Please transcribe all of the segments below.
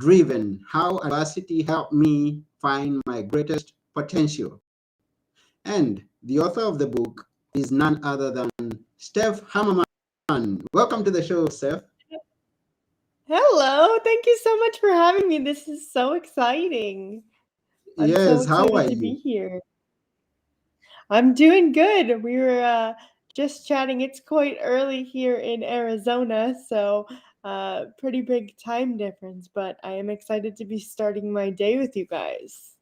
Driven, How Adversity Helped Me Find My Greatest Potential. And the author of the book is none other than Steph Hammerman. Welcome to the show, Steph. Hello, thank you so much for having me. This is so exciting. I'm so Yes, how are excited to be you? here. I'm doing good. We were just chatting. It's quite early here in Arizona, so pretty big time difference, but I am excited to be starting my day with you guys.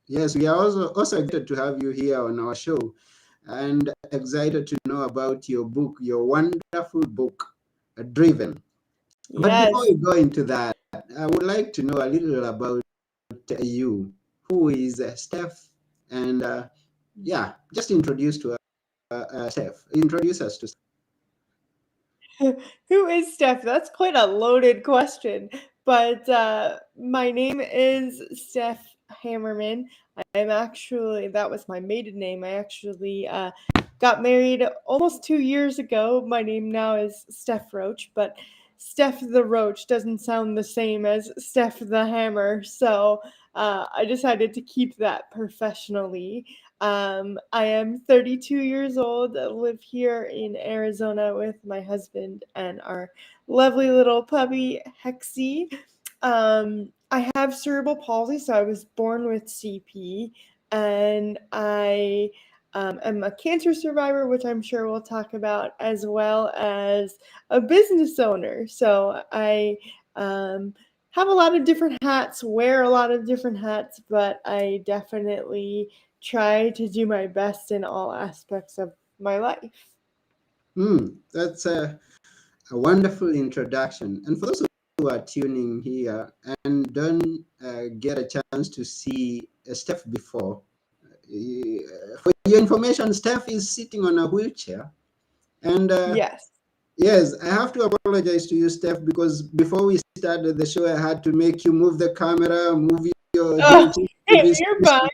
Yes, we are also excited to have you here on our show and excited to know about your book, your wonderful book, Driven. But before Yes. we go into that, I would like to know a little about you. Who is Steph? And yeah, just Steph. Introduce us to. Who is Steph? That's quite a loaded question. But my name is Steph Hammerman. That was my maiden name. I actually got married almost 2 years ago. My name now is Steph Roach, but Steph the Roach doesn't sound the same as Steph the Hammer. So I decided to keep that professionally. I am 32 years old, live here in Arizona with my husband and our lovely little puppy, Hexie. I have cerebral palsy, so I was born with CP, and I am a cancer survivor, which I'm sure we'll talk about, as well as a business owner. So I have a lot of different hats, wear a lot of different hats, but I definitely try to do my best in all aspects of my life. That's a wonderful introduction. And for those who are tuning here and don't get a chance to see Steph before, for your information, Steph is sitting on a wheelchair. And Yes. yes, I have to apologize to you, Steph, because before we started the show, I had to make you move the camera, move your Oh, wheelchair to be you're fine.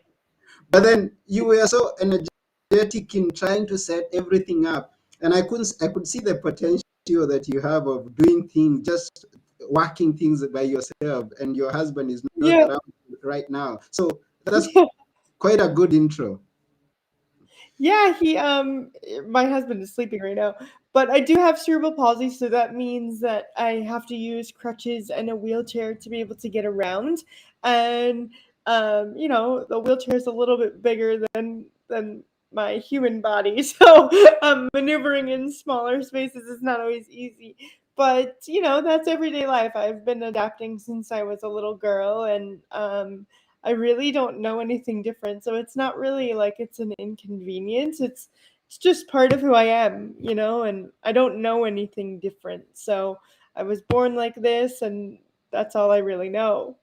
but then you were so energetic in trying to set everything up, and I could see the potential that you have of doing things, just working things by yourself, and your husband is not Yeah. around right now. So that's quite a good intro. Yeah, my husband is sleeping right now, but I do have cerebral palsy, so that means that I have to use crutches and a wheelchair to be able to get around. And the wheelchair is a little bit bigger than my human body, so maneuvering in smaller spaces is not always easy. But that's everyday life. I've been adapting since I was a little girl, and I really don't know anything different. So it's not really like it's an inconvenience. It's just part of who I am, and I don't know anything different. So I was born like this, and that's all I really know.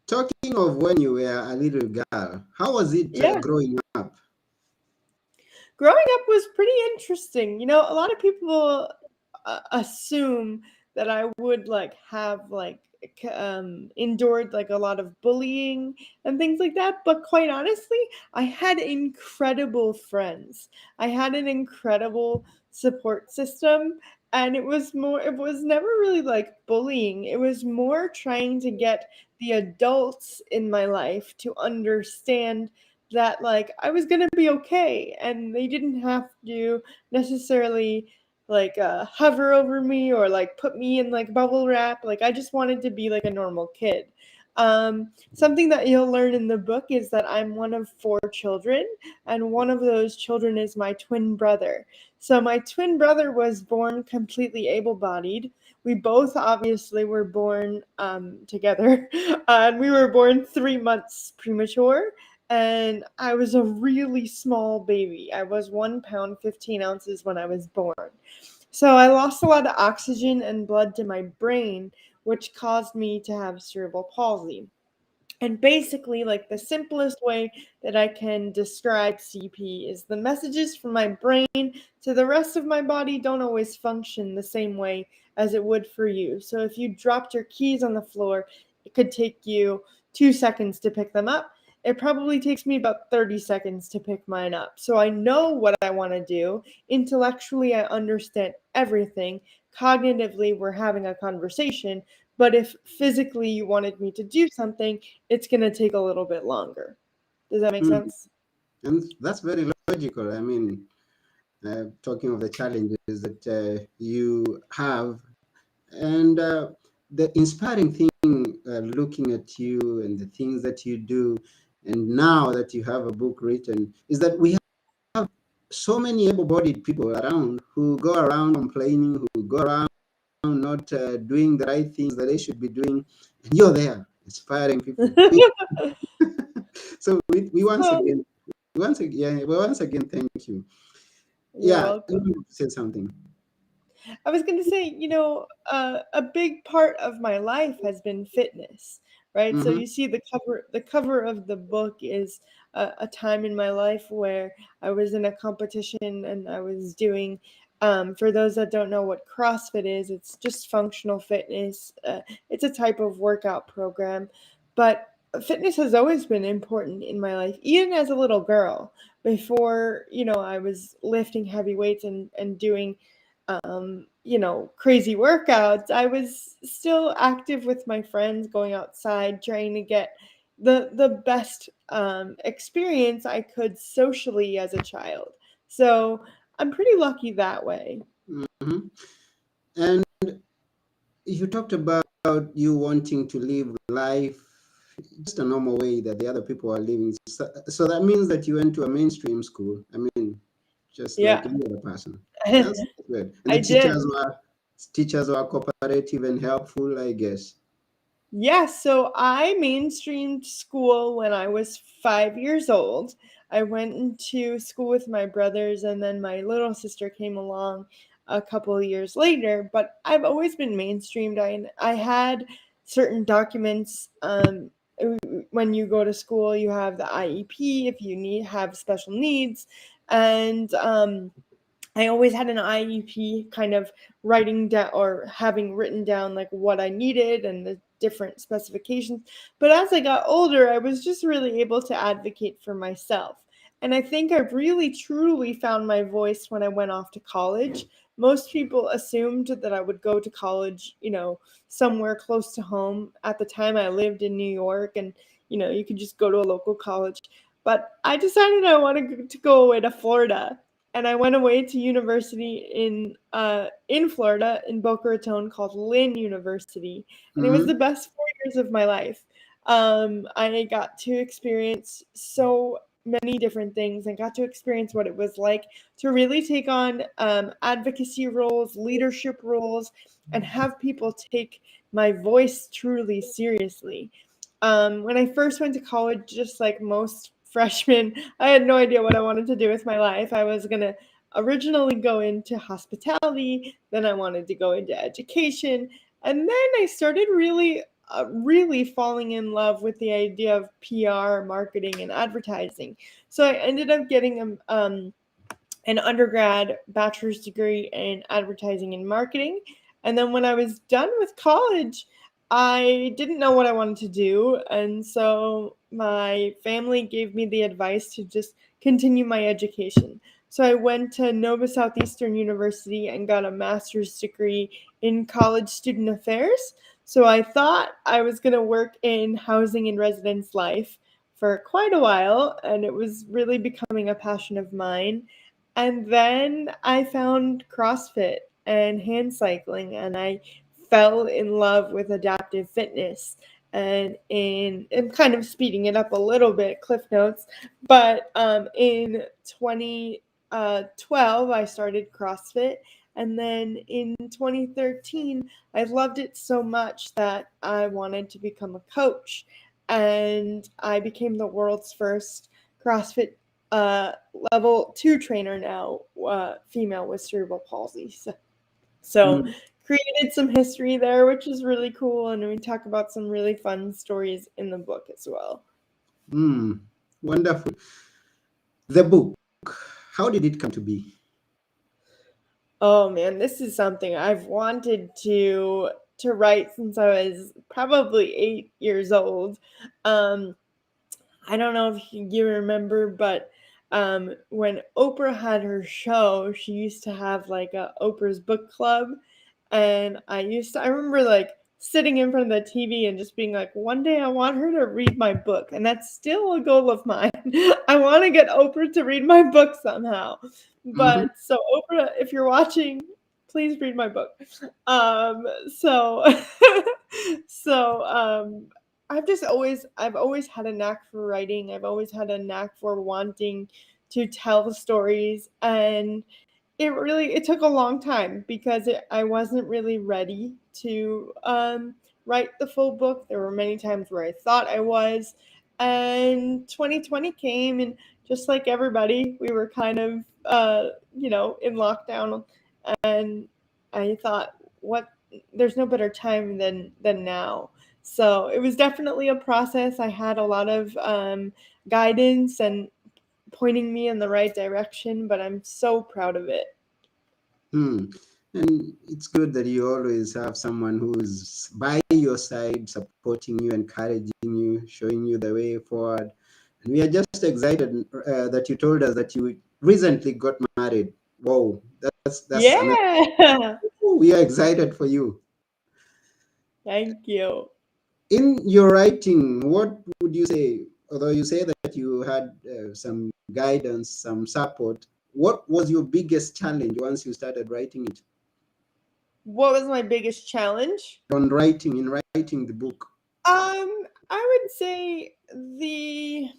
Talking of when you were a little girl, how was it Yeah. growing up? Growing up was pretty interesting. A lot of people assume that I would like have like endured like a lot of bullying and things like that, but quite honestly, I had incredible friends. I had an incredible support system, and it was never really like bullying. It was more trying to get the adults in my life to understand that like I was gonna be okay, and they didn't have to necessarily like hover over me or like put me in like bubble wrap. Like I just wanted to be like a normal kid. Something that you'll learn in the book is that I'm one of four children, and one of those children is my twin brother. So my twin brother was born completely able-bodied. We both obviously were born together, and we were born 3 months premature, and I was a really small baby. I was 1 pound 15 ounces when I was born. So I lost a lot of oxygen and blood to my brain, which caused me to have cerebral palsy. And basically, like the simplest way that I can describe CP is the messages from my brain to the rest of my body don't always function the same way as it would for you. So if you dropped your keys on the floor, it could take you 2 seconds to pick them up. It probably takes me about 30 seconds to pick mine up. So I know what I want to do. Intellectually, I understand everything. Cognitively, we're having a conversation, But if physically you wanted me to do something, it's going to take a little bit longer. Does that make Mm. sense? And that's very logical. I mean, talking of the challenges that you have, and the inspiring thing looking at you and the things that you do, and now that you have a book written, is that we have so many able-bodied people around who go around complaining, who go around not doing the right things that they should be doing, and you're there inspiring people. So we once So again, once again, thank you. you're Yeah, you welcome. said something. I was going to say, a big part of my life has been fitness, right? So Mm-hmm. you see the cover of the book is a time in my life where I was in a competition and I was doing, for those that don't know what CrossFit is, it's just functional fitness. It's a type of workout program, but fitness has always been important in my life, even as a little girl. Before, I was lifting heavy weights and doing crazy workouts, I was still active with my friends, going outside, trying to get the best experience I could socially as a child. So I'm pretty lucky that way. Mm-hmm. And you talked about you wanting to live life just a normal way that the other people are living. So that means that you went to a mainstream school. I mean, just like Yeah, any other person. That's good. And the I did. teachers were cooperative and helpful, I guess. Yeah, so I mainstreamed school when I was 5 years old. I went into school with my brothers, and then my little sister came along a couple of years later. But I've always been mainstreamed. I had certain documents. When you go to school, you have the IEP if you have special needs, and I always had an IEP kind of writing down or having written down like what I needed and the different specifications. But as I got older, I was just really able to advocate for myself. And I think I really truly found my voice when I went off to college. Most people assumed that I would go to college, somewhere close to home. At the time, I lived in New York, and you could just go to a local college. But I decided I wanted to go away to Florida, and I went away to university in Florida in Boca Raton called Lynn University, and it was Mm-hmm. the best 4 years of my life. I got to experience so many different things. I got to experience what it was like to really take on advocacy roles, leadership roles, and have people take my voice truly seriously. When I first went to college, just like most freshmen, I had no idea what I wanted to do with my life. I was going to originally go into hospitality, then I wanted to go into education, and then I started really falling in love with the idea of PR, marketing, and advertising. So I ended up getting an undergrad bachelor's degree in advertising and marketing. And then when I was done with college, I didn't know what I wanted to do. And so my family gave me the advice to just continue my education. So I went to Nova Southeastern University and got a master's degree in college student affairs. So I thought I was going to work in housing and residence life for quite a while, and it was really becoming a passion of mine. And then I found CrossFit and hand cycling, and I fell in love with adaptive fitness. And I'm kind of speeding it up a little bit, Cliff Notes, but in 2012, I started CrossFit. And then in 2013, I loved it so much that I wanted to become a coach. And I became the world's first CrossFit uh, level 2 trainer now, female with cerebral palsy. So Mm. created some history there, which is really cool. And we talk about some really fun stories in the book as well. Mm. Wonderful. The book, how did it come to be? Oh man, this is something I've wanted to write since I was probably 8 years old. Um, I don't know if you remember, but when Oprah had her show, she used to have like a Oprah's book club, and I remember like sitting in front of the TV and just being like, one day I want her to read my book. And that's still a goal of mine. I want to get Oprah to read my book somehow. Mm-hmm. But so, Oprah, if you're watching, please read my book. So, so, I've always had a knack for writing. I've always had a knack for wanting to tell stories. And it took a long time because I wasn't really ready to write the full book. There were many times where I thought I was, and 2020 came, and just like everybody, we were kind of in lockdown, and I thought, what? There's no better time than now. So it was definitely a process. I had a lot of guidance and pointing me in the right direction, but I'm so proud of it. Hmm. And it's good that you always have someone who's by your side, supporting you, encouraging you, showing you the way forward. And we are just excited that you told us that you recently got married. Whoa, that's amazing. Yeah. We are excited for you. Thank you. In your writing, what would you say? Although you say that you had some guidance, some support, what was your biggest challenge once you started writing it? What was my biggest challenge? On writing, in writing the book. I would say the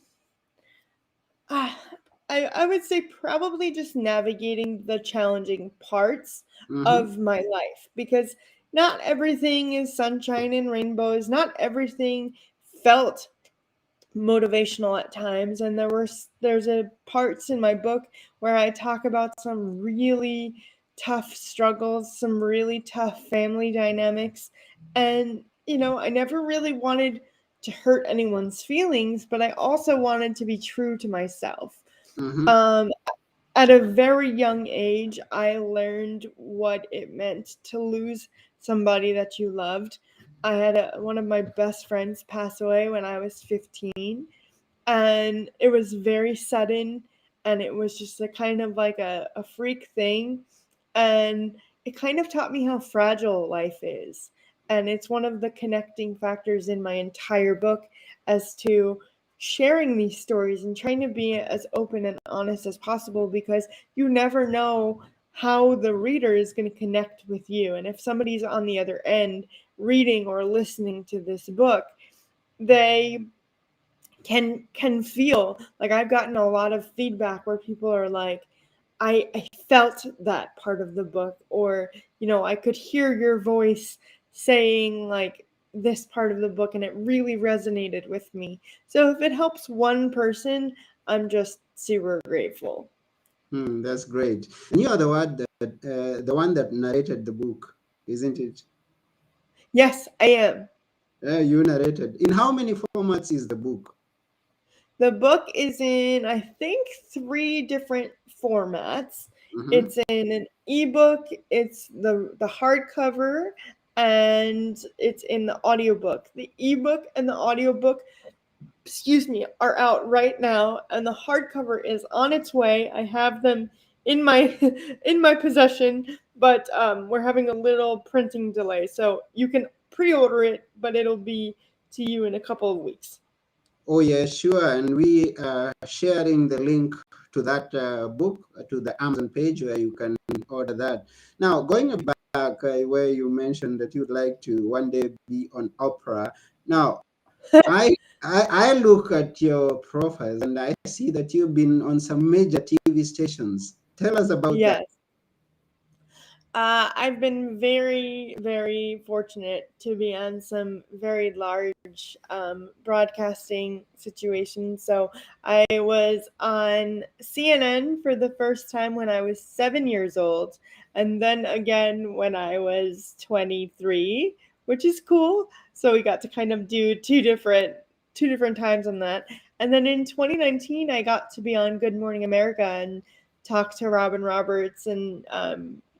uh, I would say probably just navigating the challenging parts Mm-hmm. of my life, because not everything is sunshine and rainbows. Not everything felt motivational at times, and there's a parts in my book where I talk about some really tough struggles, some really tough family dynamics, and I never really wanted to hurt anyone's feelings, but I also wanted to be true to myself. Mm-hmm. um at a very young age, I learned what it meant to lose somebody that you loved. I had one of my best friends pass away when I was 15, and it was very sudden, and it was just a kind of like a freak thing, and it kind of taught me how fragile life is. And it's one of the connecting factors in my entire book as to sharing these stories and trying to be as open and honest as possible, because you never know how the reader is going to connect with you. And if somebody's on the other end reading or listening to this book, they can feel like, I've gotten a lot of feedback where people are like, I felt that part of the book, or I could hear your voice saying like this part of the book, and it really resonated with me. So if it helps one person, I'm just super grateful. Hmm, that's great. And you are the one that narrated the book, isn't it? Yes, I am. You narrated. In how many formats is the book? The book is in, I think, three different formats. Mm-hmm. It's in an ebook, it's the hardcover, and it's in the audiobook. The ebook and the audiobook, excuse me, are out right now, and the hardcover is on its way. I have them in my in my possession, but we're having a little printing delay, so you can pre-order it, but it'll be to you in a couple of weeks. Oh, yeah, sure. And we are sharing the link to that book to the Amazon page where you can order that. Now, going back where you mentioned that you'd like to one day be on Opera. Now, I look at your profiles and I see that you've been on some major TV stations. Tell us about that. Yes. I've been very, very fortunate to be on some very large broadcasting situations. So I was on CNN for the first time when I was 7 years old, and then again when I was 23, which is cool. So we got to kind of do two different times on that. And then in 2019, I got to be on Good Morning America and talk to Robin Roberts, and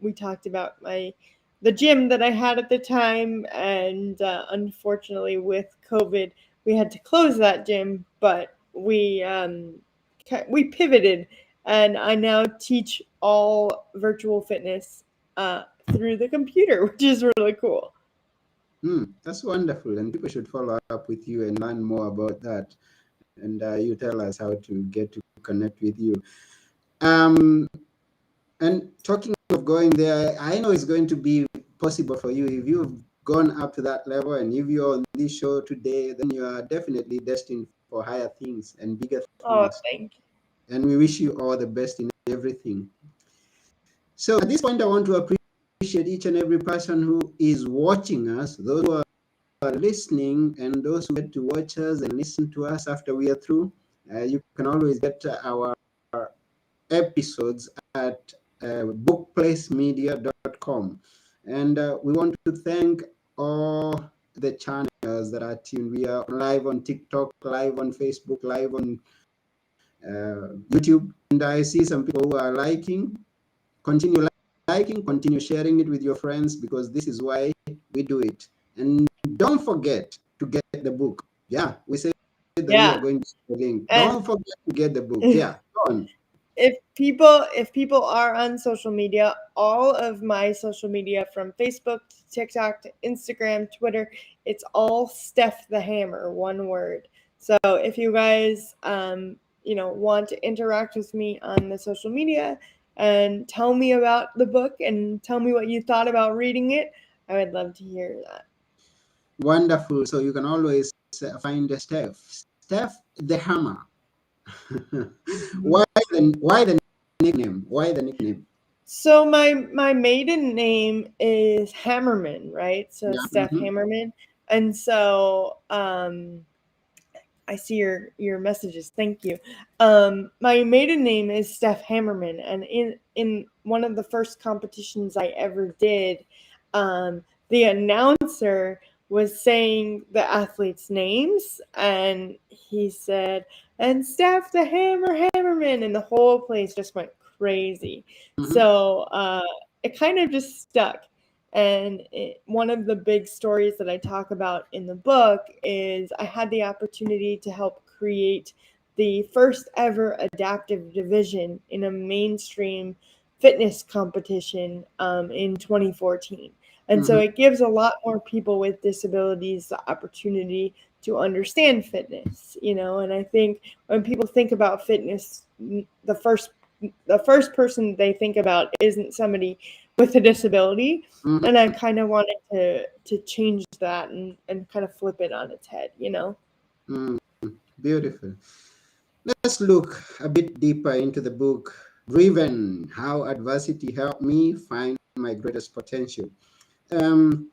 we talked about the gym that I had at the time, and unfortunately with COVID, we had to close that gym, but we pivoted, and I now teach all virtual fitness through the computer, which is really cool. That's wonderful, and people should follow up with you and learn more about that. And you tell us how to get to connect with you. Um, and talking of going there, I know it's going to be possible for you if you've gone up to that level, and if you're on this show today, then you are definitely destined for higher things and bigger Oh, things. thank you. And we wish you all the best in everything. So at this point, I want to appreciate each and every person who is watching us, those who are listening, and those who get to watch us and listen to us after we are through. You can always get our episodes at bookplacemedia.com. And we want to thank all the channels that are tuned. We are live on TikTok, live on Facebook, live on YouTube. And I see some people who are liking. Continue liking, continue sharing it with your friends, because this is why we do it. And don't forget to get the book. Yeah, we said that we are Yeah. going to share the link. And Don't forget to get the book. Yeah, go on. if people are on social media, all of my social media from Facebook to TikTok to Instagram, Twitter, it's all Steph the Hammer, one word. So if you guys want to interact with me on the social media and tell me about the book and tell me what you thought about reading it, I would love to hear that. Wonderful. So you can always find Steph the Hammer. Mhm. Why the nickname? Why the nickname? So my maiden name is Hammerman, right? So Yeah. Steph Hammerman. And so I see your messages. Thank you. My maiden name is Steph Hammerman, and in one of the first competitions I ever did, the announcer was saying the athletes' names, and he said, "And Steph the Hammerman," and the whole place just went crazy. Mm-hmm. So it kind of just stuck. And one of the big stories that I talk about in the book is I had the opportunity to help create the first ever adaptive division in a mainstream fitness competition in 2014. And so Mm-hmm. it gives a lot more people with disabilities the opportunity to understand fitness. And I think when people think about fitness, the first person they think about isn't somebody with a disability, Mm-hmm. and I kind of wanted to change that and kind of flip it on its head. Mm, beautiful. Let's look a bit deeper into the book, Driven: How Adversity Helped Me Find My Greatest Potential. Um,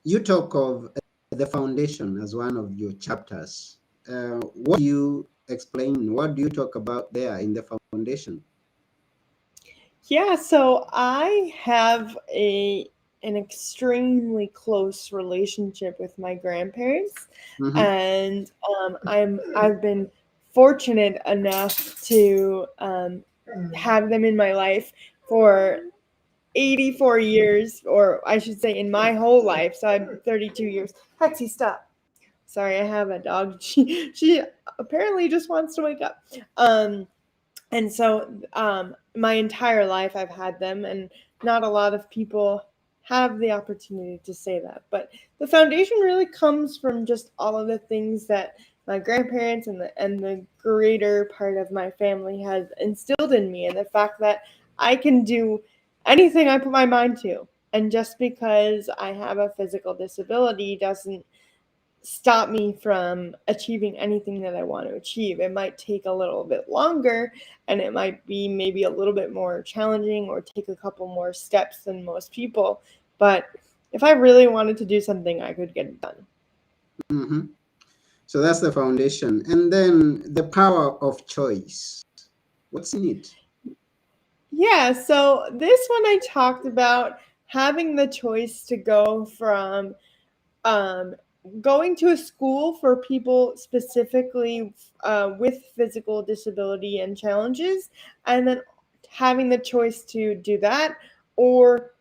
you talk of the foundation as one of your chapters. What do you explain? What do you talk about there in the foundation? Yeah, so I have an extremely close relationship with my grandparents, Mm-hmm. and I've been fortunate enough to have them in my life for 84 years, or I should say in my whole life. So I'm 32 years. Hexie, stop. Sorry, I have a dog. She apparently just wants to wake up. And so my entire life I've had them, and not a lot of people have the opportunity to say that. But the foundation really comes from just all of the things that my grandparents and the greater part of my family has instilled in me, and the fact that I can do anything I put my mind to. And just because I have a physical disability doesn't stop me from achieving anything that I want to achieve. It might take a little bit longer, and it might be maybe a little bit more challenging or take a couple more steps than most people. But if I really wanted to do something, I could get it done. Mm-hmm. So that's the foundation. And then the power of choice. What's in it? Yeah, so this one I talked about having the choice to go from um, going to a school for people specifically with physical disability and challenges, and then having the choice to do that or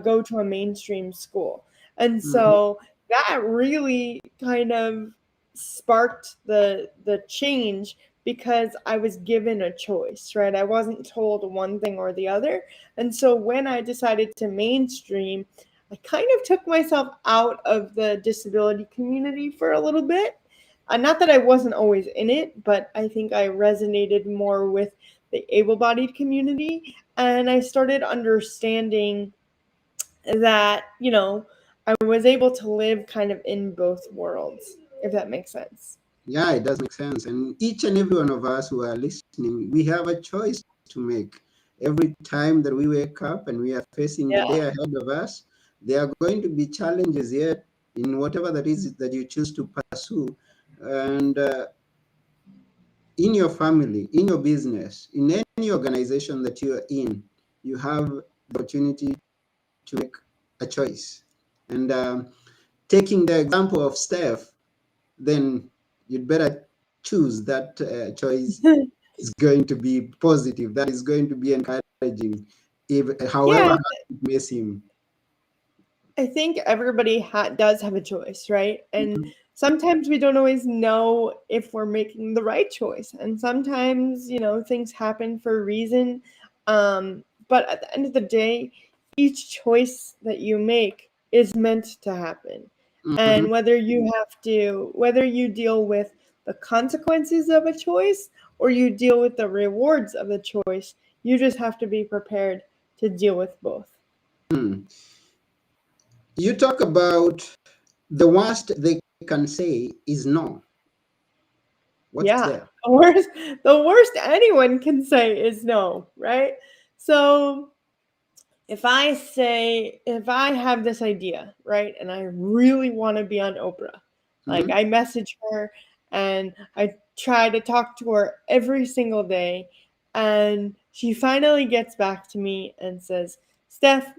go to a mainstream school. And Mm-hmm. so that really kind of sparked the change because I was given a choice, right? I wasn't told one thing or the other. And so when I decided to mainstream, I kind of took myself out of the disability community for a little bit. Not that I wasn't always in it, but I think I resonated more with the able bodied community. And I started understanding that, I was able to live kind of in both worlds, if that makes sense. Yeah, it does make sense. And each and every one of us who are listening, we have a choice to make. Every time that we wake up and we are facing the Yeah. day ahead of us, there are going to be challenges yet in whatever that is that you choose to pursue. And in your family, in your business, in any organization that you are in, you have the opportunity to make a choice. And taking the example of Steph, then you'd better choose that choice is going to be positive, that is going to be encouraging, if however Yeah, hard it may seem. I think everybody does have a choice, right? And Mhm. sometimes we don't always know if we're making the right choice. And sometimes, things happen for a reason. But at the end of the day, each choice that you make is meant to happen. Mhm. And whether you deal with the consequences of a choice or you deal with the rewards of a choice, you just have to be prepared to deal with both. Hmm. You talk about the worst they can say is no. What's Yeah. there? The worst anyone can say is no, right? So if I have this idea, right, and I really want to be on Oprah, like Mhm. I message her and I try to talk to her every single day, and she finally gets back to me and says, Steph,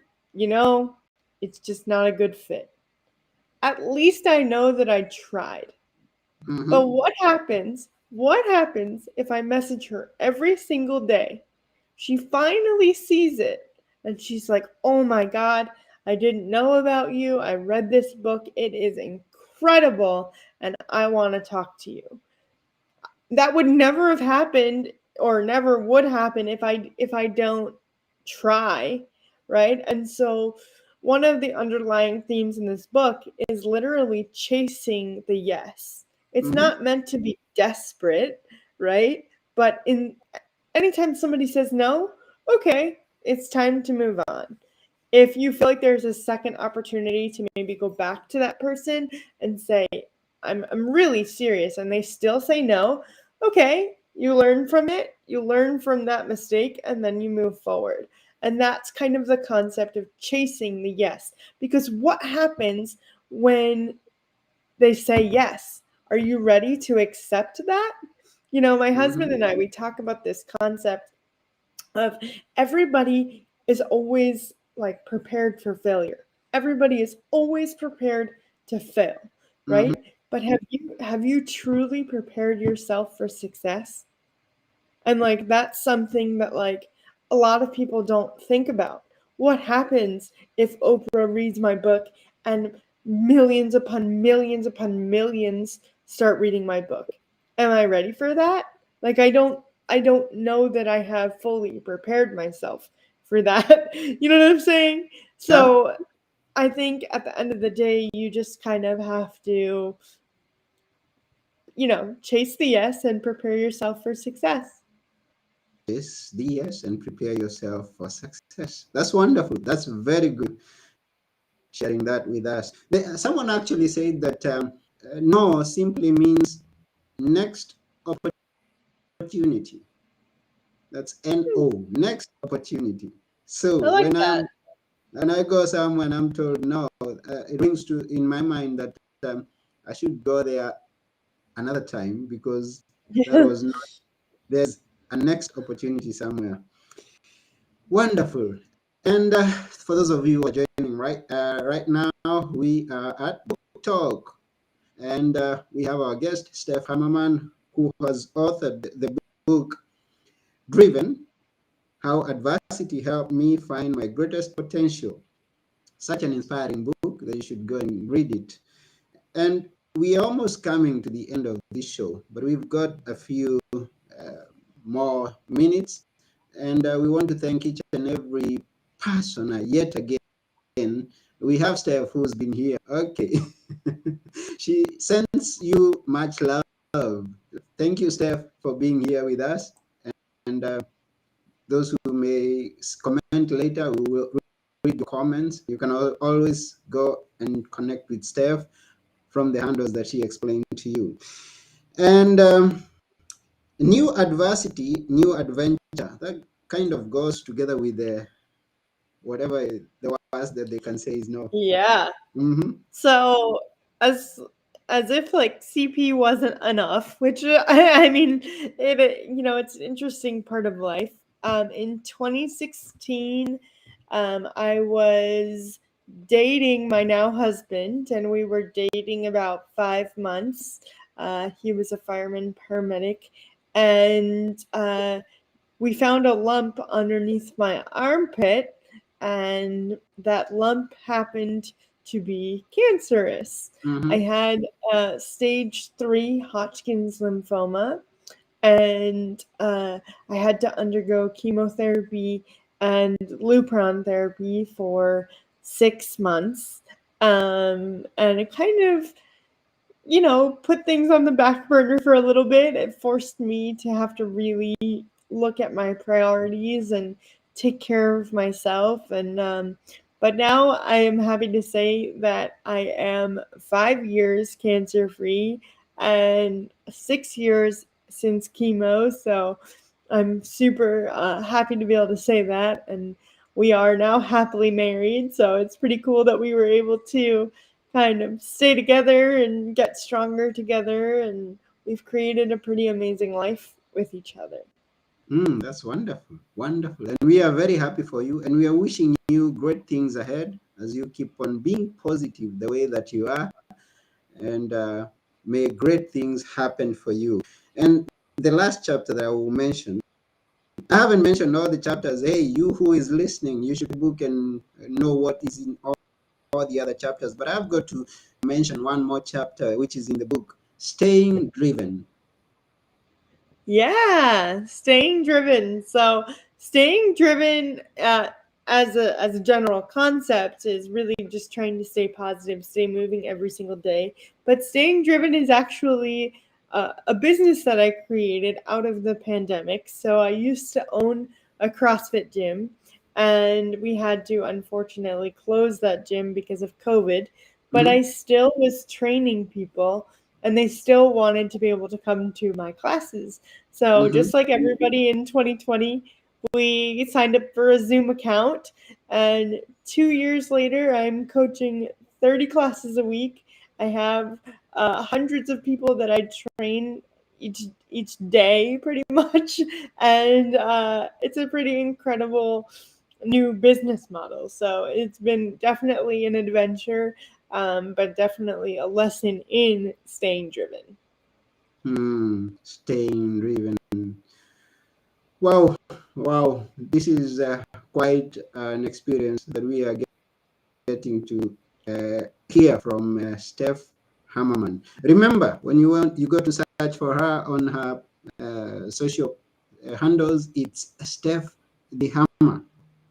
it's just not a good fit. At least I know that I tried. But Mhm. what happens? What happens if I message her every single day? She finally sees it and she's like, "Oh my God, I didn't know about you. I read this book. It is incredible and I want to talk to you." That would never have happened or never would happen if I don't try, right? And so one of the underlying themes in this book is literally chasing the yes. It's Mhm. not meant to be desperate, right? But in anytime somebody says no, okay, it's time to move on. If you feel like there's a second opportunity to maybe go back to that person and say, I'm really serious, and they still say no, okay, you learn from it, you learn from that mistake, and then you move forward. And that's kind of the concept of chasing the yes. Because what happens when they say yes? Are you ready to accept that? My husband Mhm. and I, we talk about this concept of everybody is always like prepared for failure. Everybody is always prepared to fail, Mhm. right? But have you truly prepared yourself for success? And like that's something that like a lot of people don't think about. What happens if Oprah reads my book and millions upon millions upon millions start reading my book? Am I ready for that? Like I don't know that I have fully prepared myself for that. You know what I'm saying? Yeah. So I think at the end of the day you just kind of have to, chase the yes and prepare yourself for success. Yes, the yes, and prepare yourself for success. That's wonderful. That's very good sharing that with us. Someone actually said that no simply means next opportunity. That's NO, next opportunity. So I like that. when I go somewhere and I'm told no, it rings to in my mind that I should go there another time because that was not. There's a next opportunity somewhere. Wonderful. And for those of you who are joining right now, we are at Book Talk, and we have our guest Steph Hammerman, who has authored the book Driven: How Adversity Helped Me Find My Greatest Potential. Such an inspiring book that you should go and read it. And we are almost coming to the end of this show, but we've got a few more minutes, and we want to thank each and every person yet again We have Steph who's been here. Okay. She sends you much love. Thank you, Steph, for being here with us. And those who may comment later, we will read the comments. You can always go and connect with Steph from the handles that she explained to you. And new adversity, new adventure. That kind of goes together with the whatever the words that they can say is no. Yeah. Mm-hmm. So as as if like CP wasn't enough, which I mean, it's an interesting part of life. In 2016, I was dating my now husband, and we were dating about 5 months. He was a fireman paramedic, and we found a lump underneath my armpit, and that lump happened to be cancerous. Mm-hmm. I had stage 3 Hodgkin's lymphoma, and I had to undergo chemotherapy and Lupron therapy for 6 months. And it kind of, put things on the back burner for a little bit. It forced me to have to really look at my priorities and take care of myself. And but now I am happy to say that I am 5 years cancer free and 6 years since chemo. So I'm super happy to be able to say that. And we are now happily married. So it's pretty cool that we were able to kind of stay together and get stronger together. And we've created a pretty amazing life with each other. That's wonderful. Wonderful. And we are very happy for you. And we are wishing you great things ahead as you keep on being positive the way that you are. And may great things happen for you. And the last chapter that I will mention, I haven't mentioned all the chapters. Hey, you who is listening, you should book and know what is in all the other chapters. But I've got to mention one more chapter, which is in the book, Staying Driven. Yeah, staying driven. So staying driven as a general concept is really just trying to stay positive, stay moving every single day. But staying driven is actually a business that I created out of the pandemic. So I used to own a CrossFit gym, and we had to unfortunately close that gym because of COVID. But Mm-hmm. I still was training people, and they still wanted to be able to come to my classes. So Mm-hmm. just like everybody in 2020, we signed up for a Zoom account, and 2 years later, I'm coaching 30 classes a week. I have hundreds of people that I train each day, pretty much, and it's a pretty incredible new business model. So it's been definitely an adventure, but definitely a lesson in staying driven. Staying driven. Wow, wow. This is quite an experience that we are getting to hear from Steph Hammerman. Remember, when you go to search for her on her social handles, it's Steph the Hammer.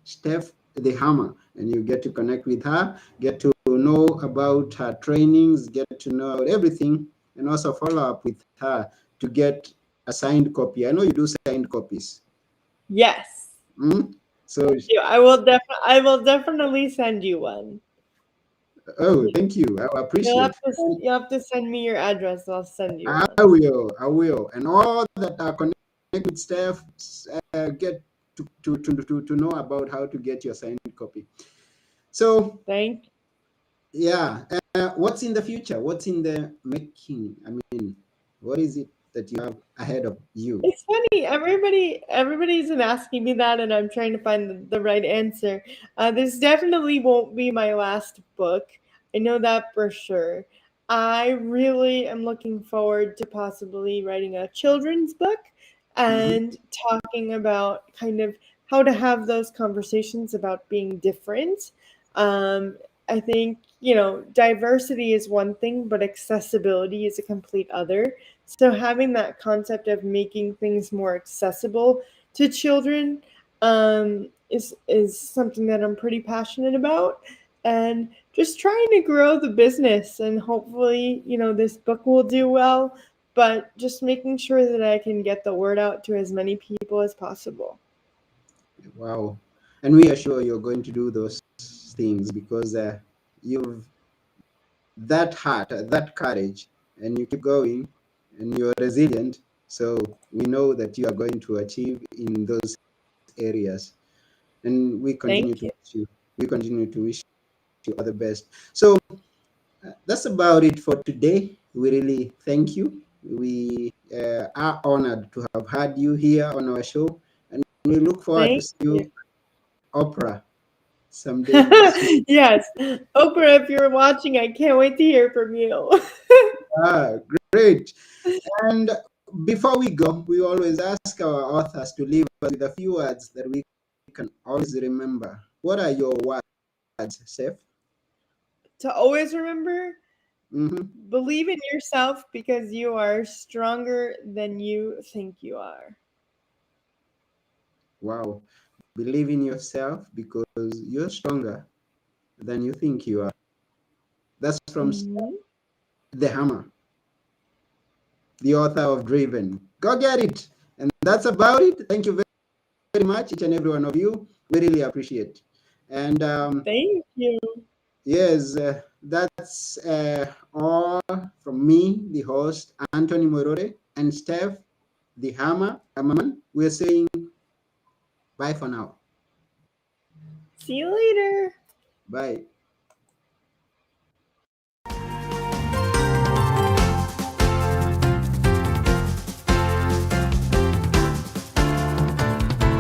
Steph the Hammer. And you get to connect with her, get to know about her trainings, get to know about everything, and also follow up with her to get a signed copy. I know you do signed copies. Yes. So, I will definitely send you one. oh, thank you. I appreciate. You'll have to send me your address. I'll send you I one. will. I will. And all that are connected with Steph, get to know about how to get your signed copy. So, Thank you. yeah. What's in the future? What's in the making? I mean, what is it that you have ahead of you? It's funny. Everybody's been asking me that, and I'm trying to find the right answer. This definitely won't be my last book. I know that for sure. I really am looking forward to possibly writing a children's book Mm-hmm. and talking about kind of how to have those conversations about being different. Um, I think, diversity is one thing, but accessibility is a complete other. So having that concept of making things more accessible to children is something that I'm pretty passionate about. and just trying to grow the business. And hopefully, this book will do well, but just making sure that I can get the word out to as many people as possible. Wow. And we are sure you're going to do those things because you've that heart, that courage, and you keep going and you're resilient. So we know that you are going to achieve in those areas. And we continue Thank to you. wish you, we continue to wish you all the best. So that's about it for today. We really thank you. We are honored to have had you here on our show, and we look forward to Thank see you. you, Oprah, someday soon. Yes. Oprah, if you're watching, I can't wait to hear from you. Ah, great. And before we go, we always ask our authors to leave us with a few words that we can always remember. What are your words, Steph? To always remember, Mm-hmm. believe in yourself because you are stronger than you think you are. Wow. Believe in yourself because you're stronger than you think you are. That's from Mhm. the Hammer, the author of Driven. Go get it. And that's about it. Thank you very much, each and every one of you. We really appreciate. And Thank you. yes, that's all from me, the host, Anthony Morore, and Steph, the Hammerman. We're saying bye for now. See you later. Bye.